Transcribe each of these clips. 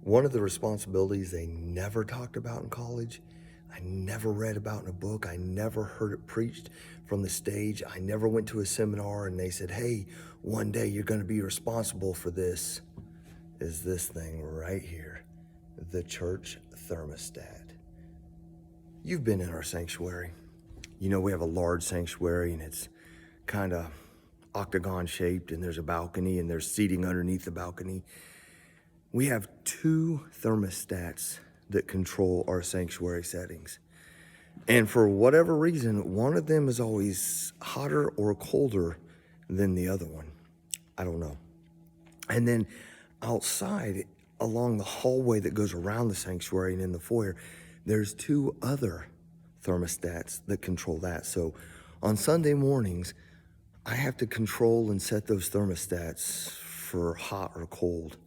One of the responsibilities they never talked about in college, I never read about in a book, I never heard it preached from the stage, I never went to a seminar and they said, hey, one day you're going to be responsible for this, is this thing right here, the church thermostat. You've been in our sanctuary. You know, we have a large sanctuary and it's kind of octagon shaped, and there's a balcony and there's seating underneath the balcony. We have two thermostats that control our sanctuary settings. And for whatever reason, one of them is always hotter or colder than the other one. I don't know. And then outside, along the hallway that goes around the sanctuary and in the foyer, there's two other thermostats that control that. So on Sunday mornings, I have to control and set those thermostats for hot or cold.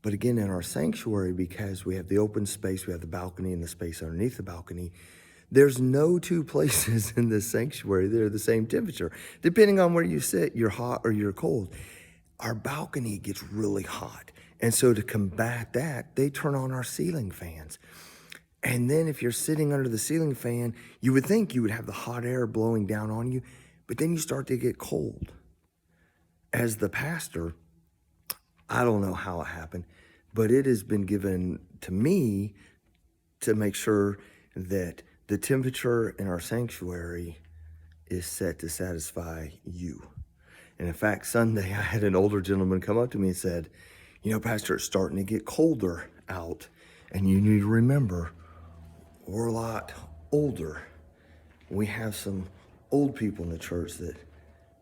But again, in our sanctuary, because we have the open space, we have the balcony and the space underneath the balcony, there's no two places in the sanctuary that are the same temperature. Depending on where you sit, you're hot or you're cold. Our balcony gets really hot. And so to combat that, they turn on our ceiling fans. And then if you're sitting under the ceiling fan, you would think you would have the hot air blowing down on you, but then you start to get cold. As the pastor, I don't know how it happened, but it has been given to me to make sure that the temperature in our sanctuary is set to satisfy you. And in fact, Sunday, I had an older gentleman come up to me and said, you know, Pastor, it's starting to get colder out, and you need to remember, we're a lot older. We have some old people in the church that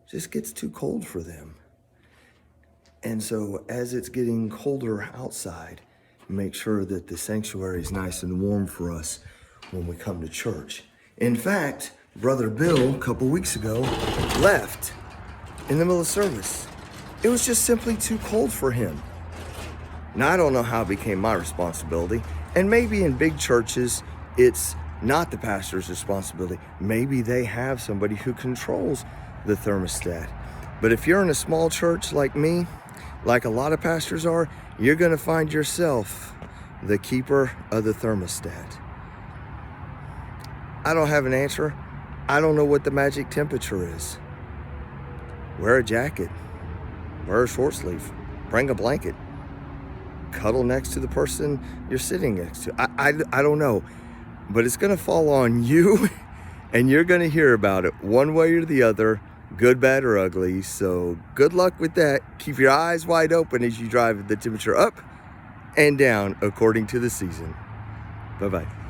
just gets too cold for them. And so as it's getting colder outside, make sure that the sanctuary is nice and warm for us when we come to church. In fact, Brother Bill, a couple weeks ago, left in the middle of service. It was just simply too cold for him. Now, I don't know how it became my responsibility. And maybe in big churches, it's not the pastor's responsibility. Maybe they have somebody who controls the thermostat. But if you're in a small church like me, like a lot of pastors are, you're going to find yourself the keeper of the thermostat. I don't have an answer. I don't know what the magic temperature is. Wear a jacket. Wear a short sleeve. Bring a blanket. Cuddle next to the person you're sitting next to. I don't know. But it's going to fall on you, and you're going to hear about it one way or the other, good, bad, or ugly. So good luck with that. Keep your eyes wide open as you drive the temperature up and down according to the season. Bye-bye.